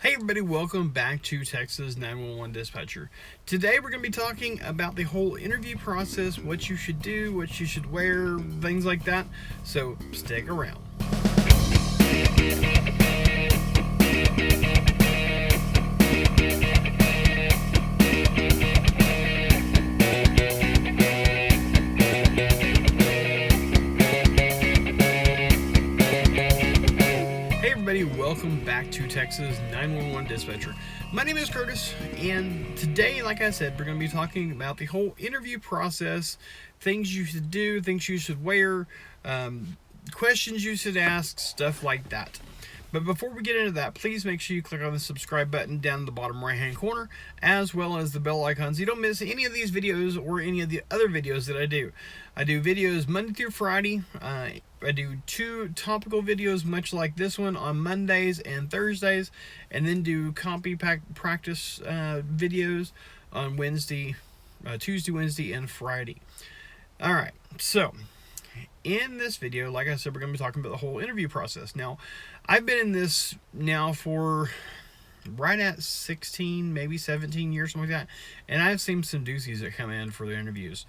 Hey everybody, welcome back to Texas 911 Dispatcher. Today we're going to be talking about the whole interview process, what you should do, what you should wear, things like that. So stick around. Welcome back to Texas 911 Dispatcher. My name is Curtis, and today, like I said, we're going to be talking about the whole interview process, things you should do, things you should wear, questions you should ask, stuff like that. But before we get into that, please make sure you click on the subscribe button down in the bottom right hand corner, as well as the bell icon so you don't miss any of these videos or any of the other videos that I do. I do videos Monday through Friday. I do 2 topical videos much like this one on Mondays and Thursdays, and then do copy practice videos on Tuesday, Wednesday, and Friday. Alright, so in this video, like I said, we're going to be talking about the whole interview process. Now, I've been in this now for right at 16, maybe 17 years, something like that, and I've seen some doozies that come in for the interviews.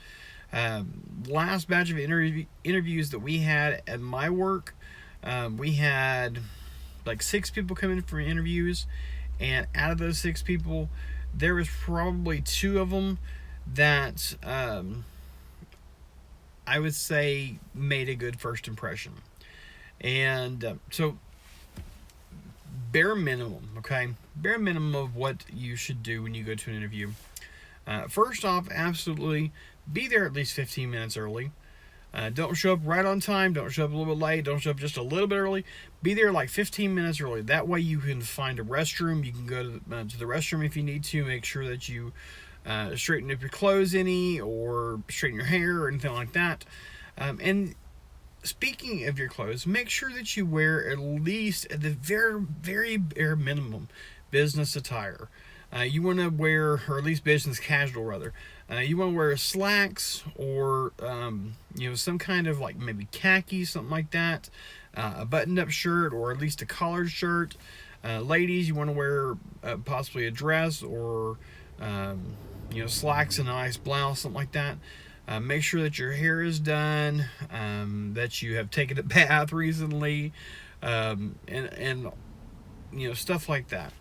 Last batch of interviews that we had at my work, we had like 6 people come in for interviews, and out of those 6 people, there was probably 2 of them that I would say made a good first impression. And so bare minimum, okay? Bare minimum of what you should do when you go to an interview. First off, absolutely be there at least 15 minutes early. Don't show up right on time. Don't show up a little bit late. Don't show up just a little bit early. Be there like 15 minutes early. That way you can find a restroom. You can go to the restroom if you need to. Make sure that you straighten up your clothes or straighten your hair or anything like that. And speaking of your clothes, make sure that you wear at least at the very, very bare minimum business attire. You want to wear, or at least business casual rather. You want to wear slacks or some kind of like maybe khaki, something like that. A buttoned-up shirt or at least a collared shirt. Ladies, you want to wear possibly a dress or slacks and a nice blouse, something like that. Make sure that your hair is done, that you have taken a bath recently, and stuff like that.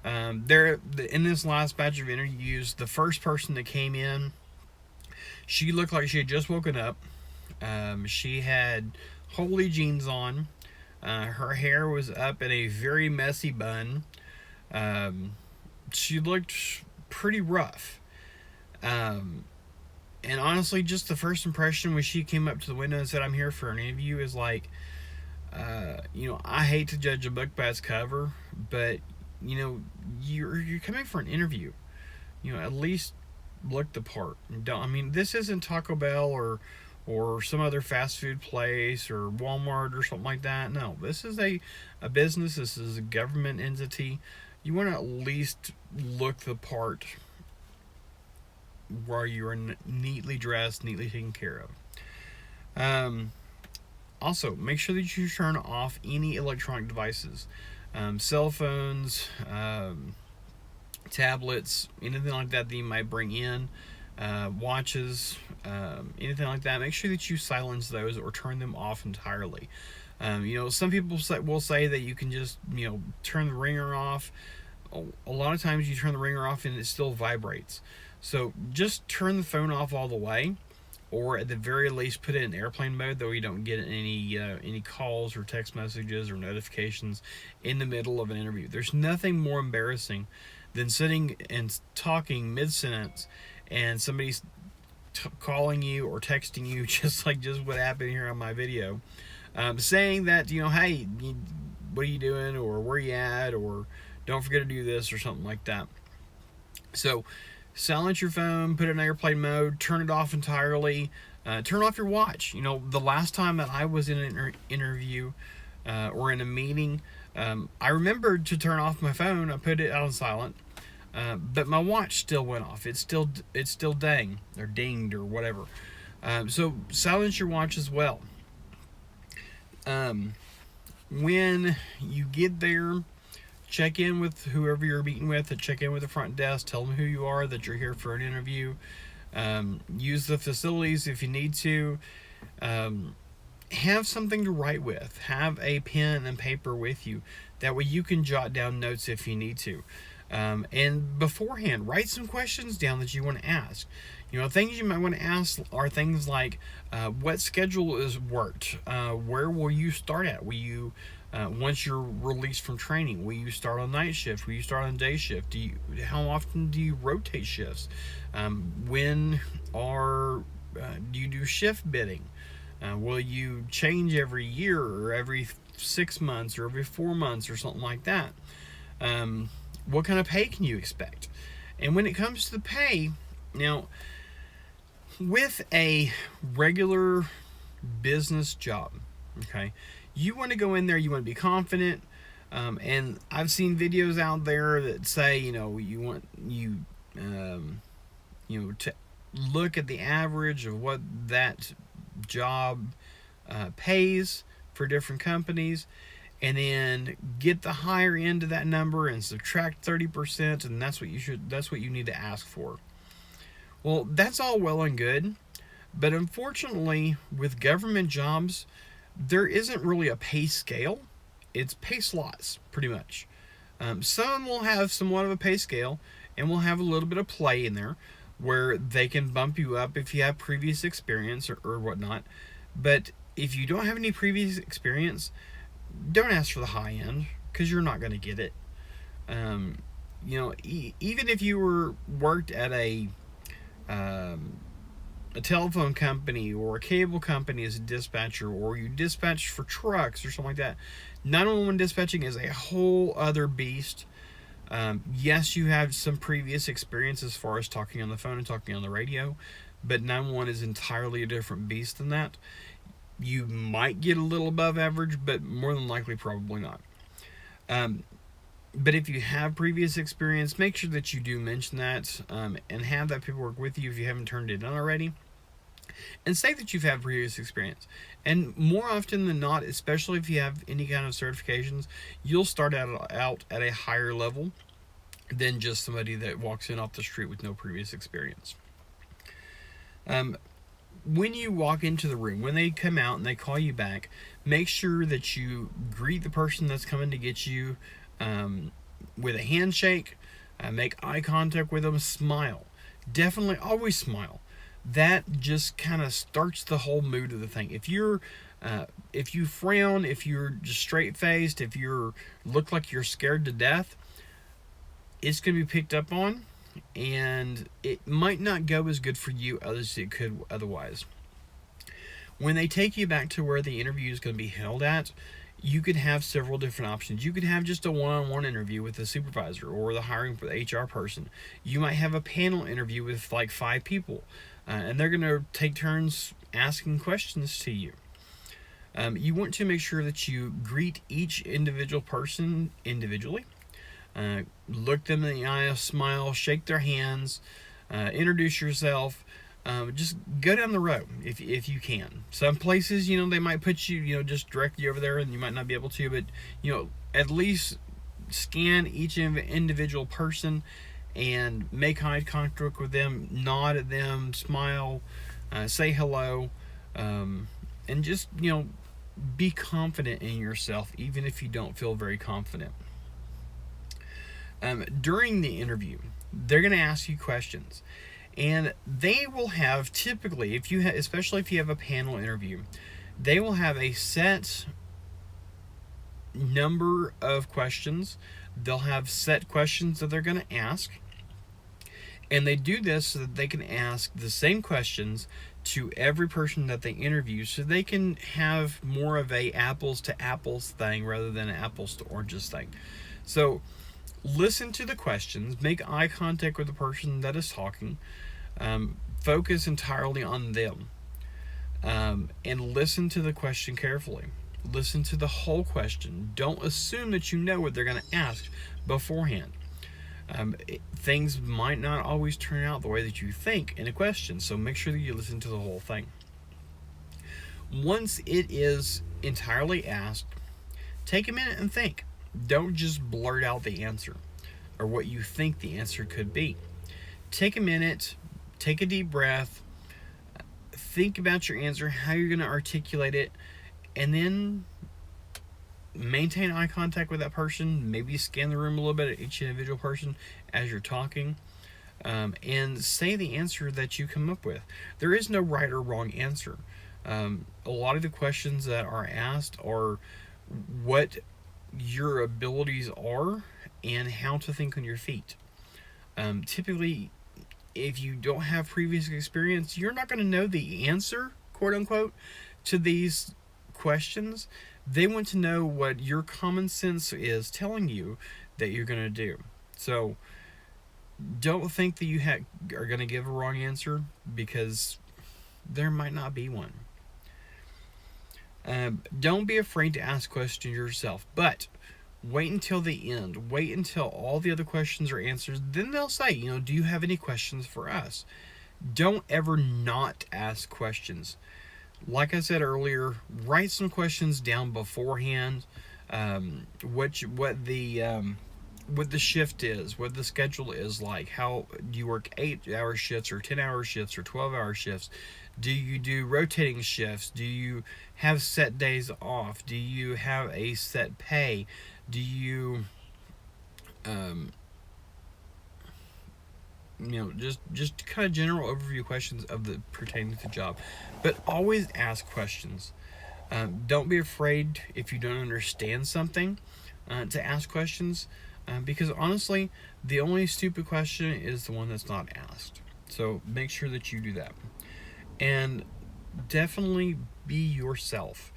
In this last batch of interviews, the first person that came in, she looked like she had just woken up. She had holey jeans on. Her hair was up in a very messy bun. She looked pretty rough. And honestly, just the first impression when she came up to the window and said, "I'm here for an interview," is like, I hate to judge a book by its cover, but you're coming for an interview. At least look the part. This isn't Taco Bell or some other fast food place or Walmart or something like that. No, this is a business. This is a government entity. You want to at least look the part where you're neatly dressed, neatly taken care of. Also, make sure that you turn off any electronic devices. Cell phones, tablets, anything like that you might bring in, watches, anything like that. Make sure that you silence those or turn them off entirely. Some people will say that you can just turn the ringer off. A lot of times you turn the ringer off and it still vibrates. So just turn the phone off all the way, or at the very least put it in airplane mode, though you don't get any calls or text messages or notifications in the middle of an interview. There's nothing more embarrassing than sitting and talking mid-sentence and somebody's calling you or texting you just what happened here on my video, saying that, hey, what are you doing, or where are you at, or don't forget to do this or something like that. So silence your phone, put it in airplane mode, turn it off entirely, turn off your watch. The last time that I was in an interview or in a meeting, I remembered to turn off my phone. I put it on silent, but my watch still went off. It's still dinged or whatever. So silence your watch as well. When you get there, check in with whoever you're meeting with, check in with the front desk, tell them who you are, that you're here for an interview. Use the facilities if you need to. Have something to write with. Have a pen and paper with you. That way you can jot down notes if you need to. And beforehand, write some questions down that you want to ask. Things you might want to ask are things like, what schedule is worked? Where will you start at? Will you, once you're released from training, will you start on night shift? Will you start on day shift? How often do you rotate shifts? Do you do shift bidding? Will you change every year or every 6 months or every 4 months or something like that? What kind of pay can you expect? And when it comes to the pay, now, with a regular business job, okay, you want to go in there, you want to be confident, and I've seen videos out there that say, you to look at the average of what that job pays for different companies, and then get the higher end of that number and subtract 30%, and that's what you need to ask for. Well, that's all well and good, but unfortunately with government jobs, there isn't really a pay scale. It's pay slots, pretty much. Some will have somewhat of a pay scale, and will have a little bit of play in there where they can bump you up if you have previous experience or whatnot. But if you don't have any previous experience, don't ask for the high end, because you're not going to get it. Even if you worked at a telephone company or a cable company as a dispatcher, or you dispatch for trucks or something like that, 911 dispatching is a whole other beast. Yes, you have some previous experience as far as talking on the phone and talking on the radio, but 911 is entirely a different beast than that. You might get a little above average, but more than likely probably not. But if you have previous experience, make sure that you do mention that, and have that paperwork with you if you haven't turned it in already. And say that you've had previous experience. And more often than not, especially if you have any kind of certifications, you'll start out at a higher level than just somebody that walks in off the street with no previous experience. When you walk into the room, when they come out and they call you back, make sure that you greet the person that's coming to get you with a handshake, make eye contact with them, smile. Definitely always smile. That just kind of starts the whole mood of the thing. If you frown, if you're just straight faced, if you look like you're scared to death, it's going to be picked up on, and it might not go as good for you as it could otherwise. When they take you back to where the interview is going to be held at, you could have several different options. You could have just a one-on-one interview with the supervisor or the hiring for the HR person. You might have a panel interview with like 5 people, and they're going to take turns asking questions to you. You want to make sure that you greet each individual person individually. Look them in the eye, smile, shake their hands, introduce yourself. Just go down the road if you can. Some places, they might put you, just directly over there, and you might not be able to, but, at least scan each individual person and make eye contact with them, nod at them, smile, say hello, and just, be confident in yourself, even if you don't feel very confident. During the interview, they're going to ask you questions, and they will have, typically, especially if you have a panel interview, they will have a set number of questions. They'll have set questions that they're going to ask, and they do this so that they can ask the same questions to every person that they interview, so they can have more of a apples to apples thing rather than an apples to oranges thing. So listen to the questions, make eye contact with the person that is talking, focus entirely on them, and listen to the question carefully. Listen to the whole question. Don't assume that you know what they're going to ask beforehand. Things might not always turn out the way that you think in a question, so make sure that you listen to the whole thing. Once it is entirely asked, take a minute and think. Don't just blurt out the answer or what you think the answer could be. Take a minute, take a deep breath, think about your answer, how you're going to articulate it, and then maintain eye contact with that person. Maybe scan the room a little bit at each individual person as you're talking, and say the answer that you come up with. There is no right or wrong answer. A lot of the questions that are asked are what your abilities are and how to think on your feet. Typically, if you don't have previous experience, you're not going to know the answer, quote unquote, to these questions. They want to know what your common sense is telling you that you're going to do. So don't think that you are going to give a wrong answer, because there might not be one. Don't be afraid to ask questions yourself, but wait until the end. Wait until all the other questions are answered. Then they'll say, do you have any questions for us? Don't ever not ask questions. Like I said earlier, write some questions down beforehand. What the shift is, what the schedule is like. How do you work 8-hour shifts or 10-hour shifts or 12-hour shifts? Do you do rotating shifts? Do you have set days off? Do you have a set pay? Do you just kind of general overview questions of the pertaining to the job. But always ask questions. Don't be afraid if you don't understand something to ask questions, because honestly, the only stupid question is the one that's not asked. So make sure that you do that. And definitely be yourself.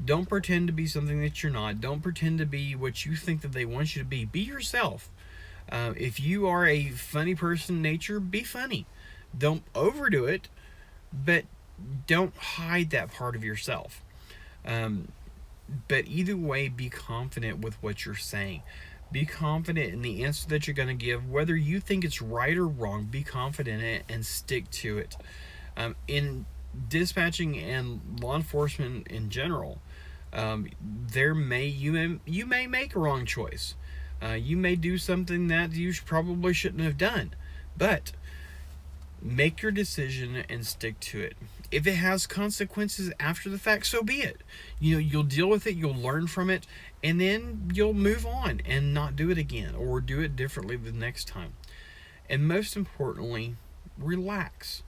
Don't pretend to be something that you're not. Don't pretend to be what you think that they want you to be. Be yourself. If you are a funny person in nature, be funny. Don't overdo it, but don't hide that part of yourself. But either way, be confident with what you're saying. Be confident in the answer that you're going to give. Whether you think it's right or wrong, be confident in it and stick to it. In dispatching and law enforcement in general, you may make a wrong choice. You may do something that you probably shouldn't have done, but make your decision and stick to it. If it has consequences after the fact, so be it. You'll deal with it, you'll learn from it, and then you'll move on and not do it again, or do it differently the next time. And most importantly, relax.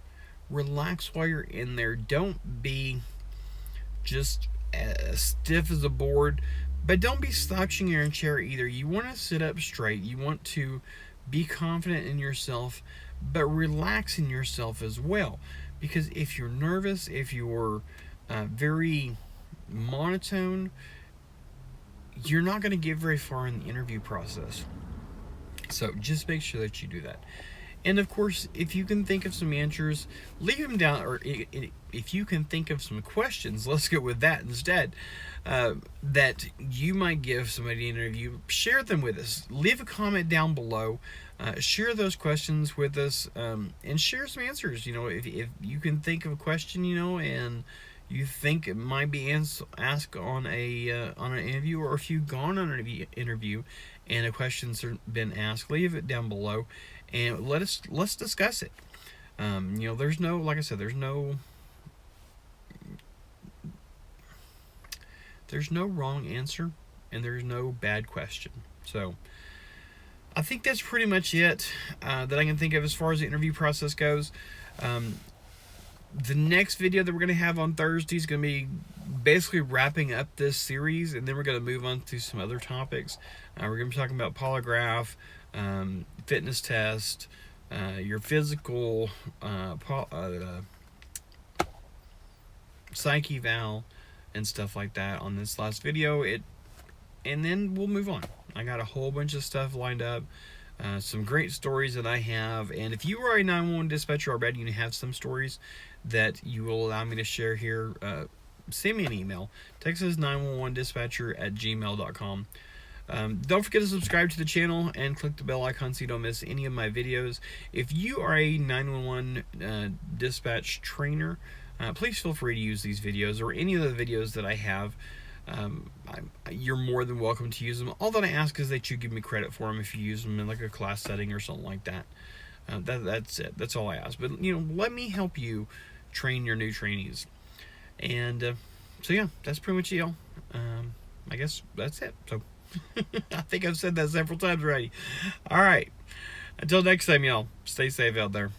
Relax while you're in there. Don't be just as stiff as a board, but don't be slouching in your chair either. You want to sit up straight. You want to be confident in yourself, but relax in yourself as well. Because if you're nervous, if you're very monotone, you're not going to get very far in the interview process. So just make sure that you do that. And of course, if you can think of some answers, leave them down. Or if you can think of some questions, let's go with that instead, that you might give somebody an interview, share them with us. Leave a comment down below. Share those questions with us, and share some answers. If you can think of a question, and you think it might be asked on an interview, or if you've gone on an interview and a question's been asked, leave it down below, and let's discuss it. There's no, like I said, there's no wrong answer, and there's no bad question. So I think that's pretty much it that I can think of as far as the interview process goes. The next video that we're going to have on Thursday is going to be basically wrapping up this series, and then we're going to move on to some other topics. We're going to be talking about polygraph, fitness test, your physical, psych eval, and stuff like that on this last video. And then we'll move on. I got a whole bunch of stuff lined up, some great stories that I have. And if you are a 911 dispatcher already and you have some stories that you will allow me to share here, send me an email, texas911dispatcher@gmail.com. Don't forget to subscribe to the channel and click the bell icon so you don't miss any of my videos. If you are a 911 dispatch trainer, please feel free to use these videos or any of the videos that I have you're more than welcome to use them. All that I ask is that you give me credit for them if you use them in like a class setting or something like that. That's it. That's all I ask. But let me help you train your new trainees. And so yeah, that's pretty much it, y'all. I guess that's it. So I think I've said that several times already. All right. Until next time, y'all. Stay safe out there.